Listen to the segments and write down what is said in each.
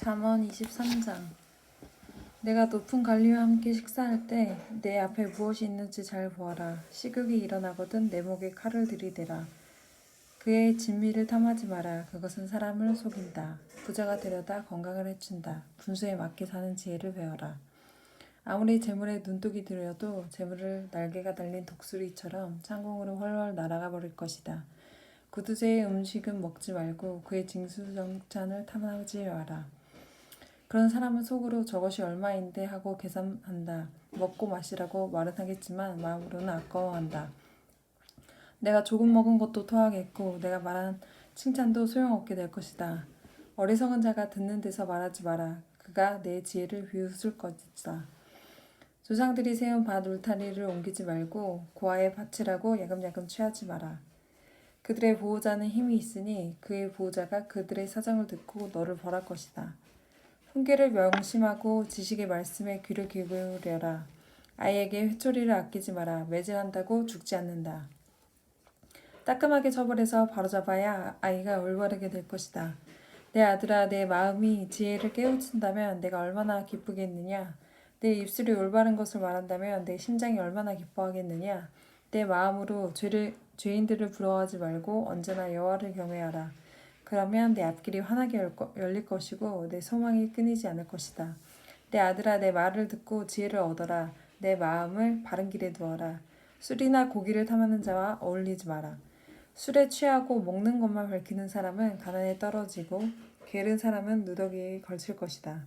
잠언 23장. 내가 높은 관리와 함께 식사할 때 내 앞에 무엇이 있는지 잘 보아라. 시극이 일어나거든 내 목에 칼을 들이대라. 그의 진미를 탐하지 마라. 그것은 사람을 속인다. 부자가 되려다 건강을 해친다. 분수에 맞게 사는 지혜를 배워라. 아무리 재물에 눈독이 들여도 재물을 날개가 달린 독수리처럼 창공으로 훨훨 날아가 버릴 것이다. 구두쇠의 음식은 먹지 말고 그의 징수정찬을 탐하지 마라. 그런 사람은 속으로 저것이 얼마인데 하고 계산한다. 먹고 마시라고 말은 하겠지만 마음으로는 아까워한다. 내가 조금 먹은 것도 토하겠고 내가 말한 칭찬도 소용없게 될 것이다. 어리석은 자가 듣는 데서 말하지 마라. 그가 내 지혜를 비웃을 것이다. 조상들이 세운 밭 울타리를 옮기지 말고 고아의 밭이라고 야금야금 취하지 마라. 그들의 보호자는 힘이 있으니 그의 보호자가 그들의 사정을 듣고 너를 벌할 것이다. 훈계를 명심하고 지식의 말씀에 귀를 기울여라. 아이에게 회초리를 아끼지 마라. 매질한다고 죽지 않는다. 따끔하게 처벌해서 바로잡아야 아이가 올바르게 될 것이다. 내 아들아, 내 마음이 지혜를 깨우친다면 내가 얼마나 기쁘겠느냐. 내 입술이 올바른 것을 말한다면 내 심장이 얼마나 기뻐하겠느냐. 내 마음으로 죄인들을 부러워하지 말고 언제나 여호와를 경외하라. 그러면 내 앞길이 환하게 열릴 것이고 내 소망이 끊이지 않을 것이다. 내 아들아, 내 말을 듣고 지혜를 얻어라. 내 마음을 바른 길에 두어라. 술이나 고기를 탐하는 자와 어울리지 마라. 술에 취하고 먹는 것만 밝히는 사람은 가난에 떨어지고 게으른 사람은 누더기에 걸칠 것이다.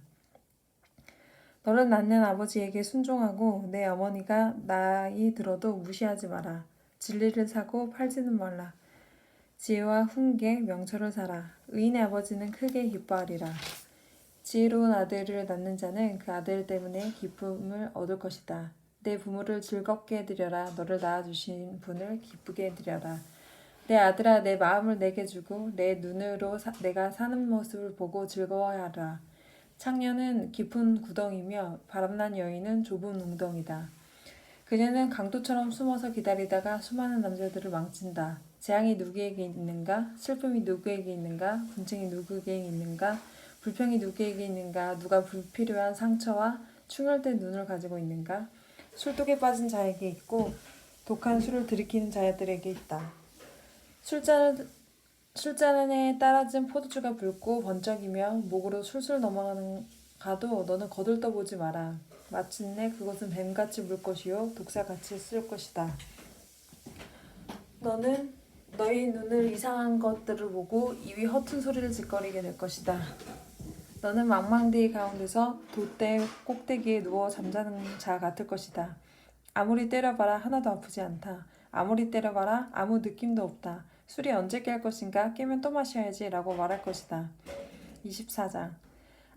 너를 낳는 아버지에게 순종하고 내 어머니가 나이 들어도 무시하지 마라. 진리를 사고 팔지는 말라. 지혜와 훈계, 명철을 사라. 의인의 아버지는 크게 기뻐하리라. 지혜로운 아들을 낳는 자는 그 아들 때문에 기쁨을 얻을 것이다. 내 부모를 즐겁게 해드려라. 너를 낳아주신 분을 기쁘게 해드려라. 내 아들아, 내 마음을 내게 주고 내 눈으로 내가 사는 모습을 보고 즐거워하라. 창녀는 깊은 구덩이며 바람난 여인은 좁은 웅덩이다. 그녀는 강도처럼 숨어서 기다리다가 수많은 남자들을 망친다. 재앙이 누구에게 있는가? 슬픔이 누구에게 있는가? 분쟁이 누구에게 있는가? 불평이 누구에게 있는가? 누가 불필요한 상처와 충혈된 눈을 가지고 있는가? 술독에 빠진 자에게 있고 독한 술을 들이키는 자들에게 있다. 술잔에 따라진 포도주가 붉고 번쩍이며 목으로 술술 넘어가는 가도 너는 거들떠보지 마라. 마침내 그것은 뱀같이 물 것이요 독사같이 쓸 것이다. 너는 너희 눈을 이상한 것들을 보고 입이 허튼 소리를 짓거리게 될 것이다. 너는 망망대해 가운데서 돛대 꼭대기에 누워 잠자는 자 같을 것이다. 아무리 때려봐라 하나도 아프지 않다. 아무리 때려봐라 아무 느낌도 없다. 술이 언제 깰 것인가? 깨면 또 마셔야지 라고 말할 것이다. 24장.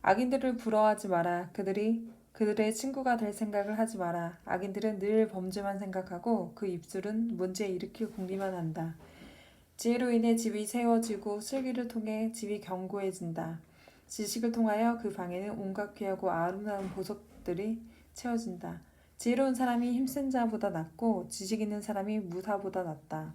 악인들을 부러워하지 마라. 그들의 친구가 될 생각을 하지 마라. 악인들은 늘 범죄만 생각하고 그 입술은 문제 일으킬 궁리만 한다. 지혜로 인해 집이 세워지고 슬기를 통해 집이 견고해진다. 지식을 통하여 그 방에는 온갖 귀하고 아름다운 보석들이 채워진다. 지혜로운 사람이 힘센 자보다 낫고 지식 있는 사람이 무사보다 낫다.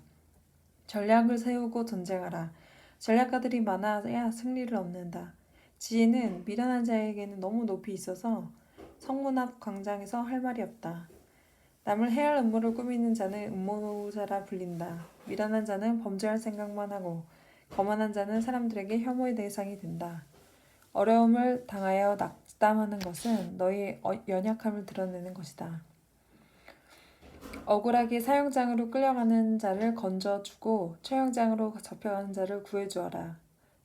전략을 세우고 전쟁하라. 전략가들이 많아야 승리를 얻는다. 지혜는 미련한 자에게는 너무 높이 있어서 성문 앞 광장에서 할 말이 없다. 남을 해할 음모를 꾸미는 자는 음모자라 불린다. 미련한 자는 범죄할 생각만 하고 거만한 자는 사람들에게 혐오의 대상이 된다. 어려움을 당하여 낙담하는 것은 너희 연약함을 드러내는 것이다. 억울하게 사형장으로 끌려가는 자를 건져주고 처형장으로 잡혀가는 자를 구해주어라.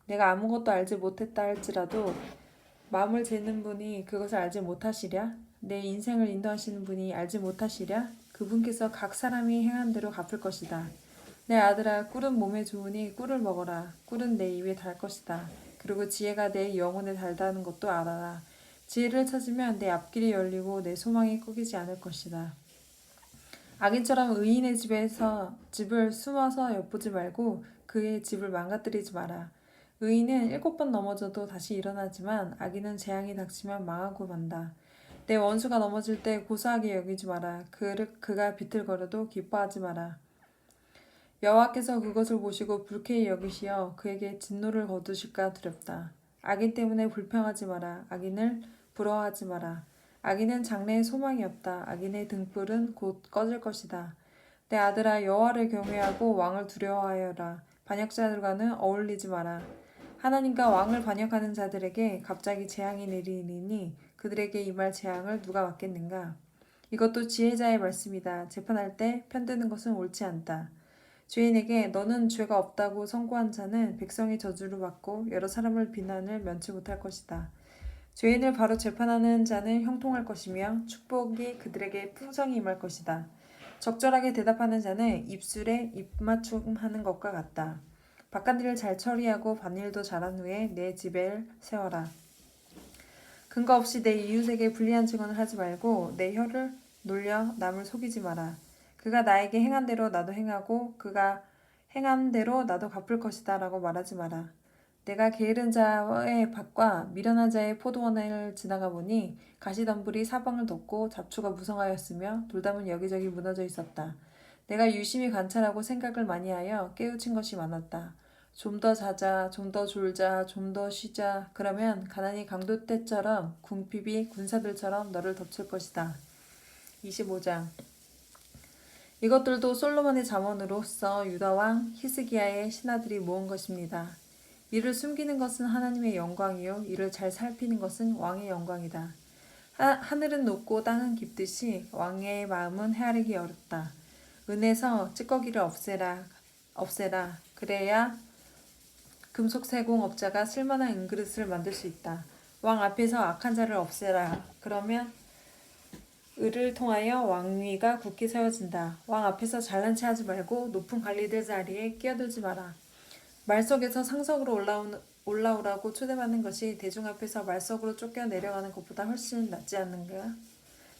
내가 아무것도 알지 못했다 할지라도 마음을 재는 분이 그것을 알지 못하시랴? 내 인생을 인도하시는 분이 알지 못하시랴? 그분께서 각 사람이 행한 대로 갚을 것이다. 내 아들아, 꿀은 몸에 좋으니 꿀을 먹어라. 꿀은 내 입에 달 것이다. 그리고 지혜가 내 영혼에 달다는 것도 알아라. 지혜를 찾으면 내 앞길이 열리고 내 소망이 꺾이지 않을 것이다. 악인처럼 의인의 집을 숨어서 엿보지 말고 그의 집을 망가뜨리지 마라. 의인은 7번 넘어져도 다시 일어나지만 악인은 재앙이 닥치면 망하고 만다. 내 원수가 넘어질 때 고사하게 여기지 마라. 그가 비틀거려도 기뻐하지 마라. 여호와께서 그것을 보시고 불쾌히 여기시어 그에게 진노를 거두실까 두렵다. 악인 때문에 불평하지 마라. 악인을 부러워하지 마라. 악인은 장래에 소망이 없다. 악인의 등불은 곧 꺼질 것이다. 내 아들아, 여호와를 경외하고 왕을 두려워하여라. 반역자들과는 어울리지 마라. 하나님과 왕을 반역하는 자들에게 갑자기 재앙이 내리니 그들에게 임할 재앙을 누가 막겠는가? 이것도 지혜자의 말씀이다. 재판할 때 편드는 것은 옳지 않다. 죄인에게 너는 죄가 없다고 선고한 자는 백성의 저주를 받고 여러 사람을 비난을 면치 못할 것이다. 죄인을 바로 재판하는 자는 형통할 것이며 축복이 그들에게 풍성히 임할 것이다. 적절하게 대답하는 자는 입술에 입맞춤하는 것과 같다. 바깥일을 잘 처리하고 밭일도 잘한 후에 내 집을 세워라. 근거 없이 내 이웃에게 불리한 증언을 하지 말고 내 혀를 놀려 남을 속이지 마라. 그가 나에게 행한 대로 나도 행하고 그가 행한 대로 나도 갚을 것이다 라고 말하지 마라. 내가 게으른 자의 밭과 미련한 자의 포도원을 지나가 보니 가시덤불이 사방을 덮고 잡초가 무성하였으며 돌담은 여기저기 무너져 있었다. 내가 유심히 관찰하고 생각을 많이 하여 깨우친 것이 많았다. 좀 더 자자, 좀 더 졸자, 좀 더 쉬자. 그러면 가난이 강도 때처럼 궁핍이 군사들처럼 너를 덮칠 것이다. 25장. 이것들도 솔로몬의 잠언으로서 유다왕 히스기야의 신하들이 모은 것입니다. 이를 숨기는 것은 하나님의 영광이요 이를 잘 살피는 것은 왕의 영광이다. 하늘은 높고 땅은 깊듯이 왕의 마음은 헤아리기 어렵다. 은에서 찌꺼기를 없애라. 그래야 금속 세공 업자가 쓸만한 은그릇을 만들 수 있다. 왕 앞에서 악한 자를 없애라. 그러면 을을 통하여 왕위가 굳게 세워진다. 왕 앞에서 잘난 체 하지 말고 높은 관리들 자리에 끼어들지 마라. 말 속에서 상석으로 올라오라고 초대받는 것이 대중 앞에서 말석으로 쫓겨 내려가는 것보다 훨씬 낫지 않는가?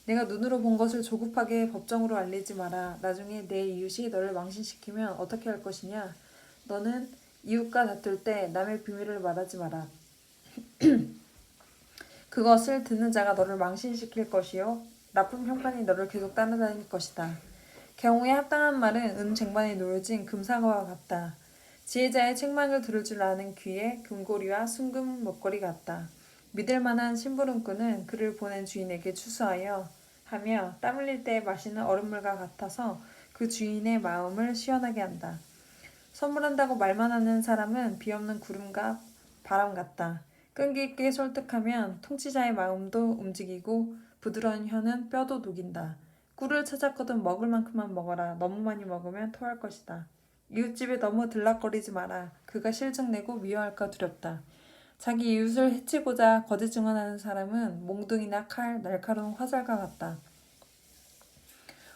내가 눈으로 본 것을 조급하게 법정으로 알리지 마라. 나중에 내 이웃이 너를 망신시키면 어떻게 할 것이냐? 너는 이웃과 다툴 때 남의 비밀을 말하지 마라. 그것을 듣는 자가 너를 망신시킬 것이요 나쁜 평판이 너를 계속 따라다닐 것이다. 경우에 합당한 말은 은 쟁반에 놓여진 금사과와 같다. 지혜자의 책망을 들을 줄 아는 귀에 금고리와 순금 목걸이 같다. 믿을 만한 심부름꾼은 그를 보낸 주인에게 추수하여 하며 땀 흘릴 때 마시는 얼음물과 같아서 그 주인의 마음을 시원하게 한다. 선물한다고 말만 하는 사람은 비없는 구름과 바람 같다. 끈기 있게 설득하면 통치자의 마음도 움직이고 부드러운 혀는 뼈도 녹인다. 꿀을 찾았거든 먹을 만큼만 먹어라. 너무 많이 먹으면 토할 것이다. 이웃집에 너무 들락거리지 마라. 그가 실증내고 미워할까 두렵다. 자기 이웃을 해치고자 거짓 증언하는 사람은 몽둥이나 칼, 날카로운 화살과 같다.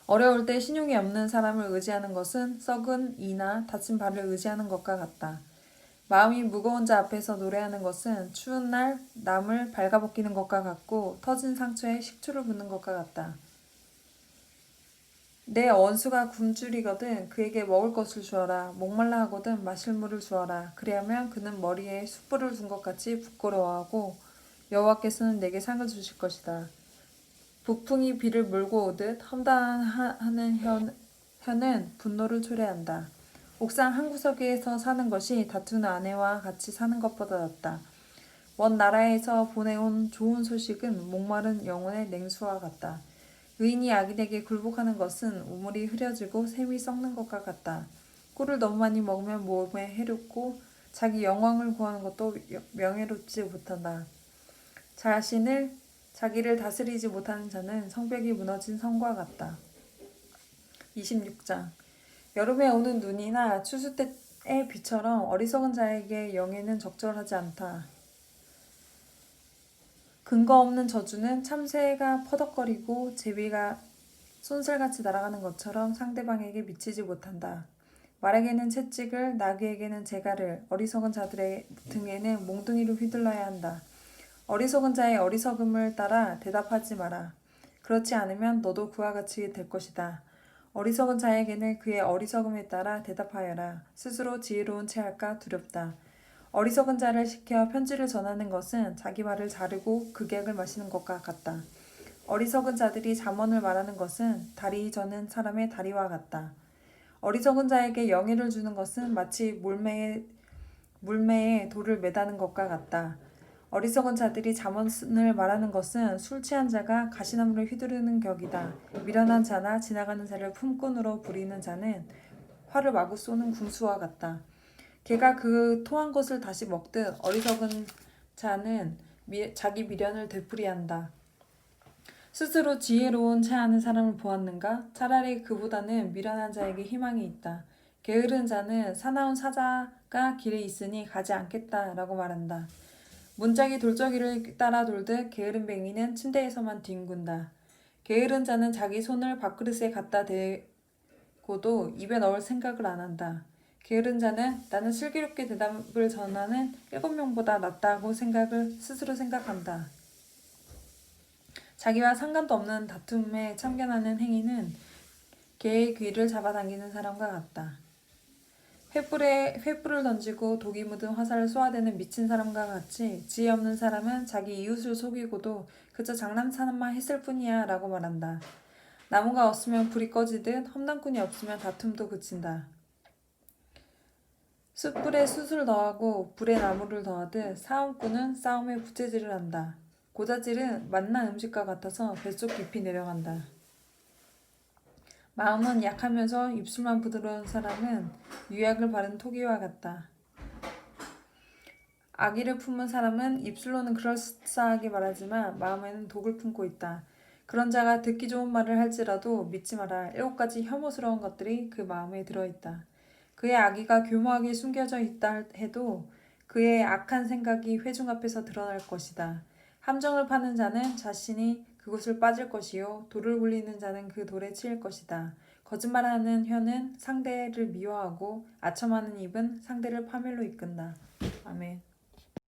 어려울 때 신용이 없는 사람을 의지하는 것은 썩은 이나 다친 발을 의지하는 것과 같다. 마음이 무거운 자 앞에서 노래하는 것은 추운 날 남을 발가벗기는 것과 같고 터진 상처에 식초를 붓는 것과 같다. 내 원수가 굶주리거든 그에게 먹을 것을 주어라. 목말라 하거든 마실 물을 주어라. 그리하면 그는 머리에 숯불을 둔 것 같이 부끄러워하고 여호와께서는 내게 상을 주실 것이다. 북풍이 비를 몰고 오듯 험담하는 혀는 분노를 초래한다. 옥상 한 구석에서 사는 것이 다투는 아내와 같이 사는 것보다 낫다. 먼 나라에서 보내온 좋은 소식은 목마른 영혼의 냉수와 같다. 의인이 악인에게 굴복하는 것은 우물이 흐려지고 샘이 썩는 것과 같다. 꿀을 너무 많이 먹으면 몸에 해롭고 자기 영광을 구하는 것도 명예롭지 못한다. 자기를 다스리지 못하는 자는 성벽이 무너진 성과 같다. 26장. 여름에 오는 눈이나 추수 때의 비처럼 어리석은 자에게 영예는 적절하지 않다. 근거 없는 저주는 참새가 퍼덕거리고 제비가 쏜살같이 날아가는 것처럼 상대방에게 미치지 못한다. 말에게는 채찍을, 나귀에게는 재갈을, 어리석은 자들의 등에는 몽둥이를 휘둘러야 한다. 어리석은 자의 어리석음을 따라 대답하지 마라. 그렇지 않으면 너도 그와 같이 될 것이다. 어리석은 자에게는 그의 어리석음에 따라 대답하여라. 스스로 지혜로운 채 할까 두렵다. 어리석은 자를 시켜 편지를 전하는 것은 자기 말을 자르고 극약을 마시는 것과 같다. 어리석은 자들이 잠언을 말하는 것은 다리 저는 사람의 다리와 같다. 어리석은 자에게 영예를 주는 것은 마치 물매에 돌을 매다는 것과 같다. 어리석은 자들이 잠언을 말하는 것은 술 취한 자가 가시나무를 휘두르는 격이다. 미련한 자나 지나가는 자를 품꾼으로 부리는 자는 활을 마구 쏘는 궁수와 같다. 개가 그 토한 것을 다시 먹듯 어리석은 자는 자기 미련을 되풀이한다. 스스로 지혜로운 체하는 사람을 보았는가? 차라리 그보다는 미련한 자에게 희망이 있다. 게으른 자는 사나운 사자가 길에 있으니 가지 않겠다라고 말한다. 문짝이 돌적이를 따라 돌듯 게으른 뱅이는 침대에서만 뒹군다. 게으른 자는 자기 손을 밥그릇에 갖다 대고도 입에 넣을 생각을 안 한다. 게으른 자는 나는 슬기롭게 대답을 전하는 7명보다 낫다고 스스로 생각한다. 자기와 상관도 없는 다툼에 참견하는 행위는 개의 귀를 잡아당기는 사람과 같다. 횃불을 던지고 독이 묻은 화살을 쏘아대는 미친 사람과 같이 지혜 없는 사람은 자기 이웃을 속이고도 그저 장난삼아 했을 뿐이야 라고 말한다. 나무가 없으면 불이 꺼지듯 험난꾼이 없으면 다툼도 그친다. 숯불에 숯을 더하고 불에 나무를 더하듯 싸움꾼은 싸움에 부채질을 한다. 고자질은 맛난 음식과 같아서 뱃속 깊이 내려간다. 마음은 약하면서 입술만 부드러운 사람은 유약을 바른 토기와 같다. 악의를 품은 사람은 입술로는 그럴싸하게 말하지만 마음에는 독을 품고 있다. 그런 자가 듣기 좋은 말을 할지라도 믿지 마라. 7가지 혐오스러운 것들이 그 마음에 들어있다. 그의 악의가 교묘하게 숨겨져 있다 해도 그의 악한 생각이 회중 앞에서 드러날 것이다. 함정을 파는 자는 자신이 그곳을 빠질 것이요 돌을 굴리는 자는 그 돌에 치일 것이다. 거짓말하는 혀는 상대를 미워하고 아첨하는 입은 상대를 파멸로 이끈다. 아멘.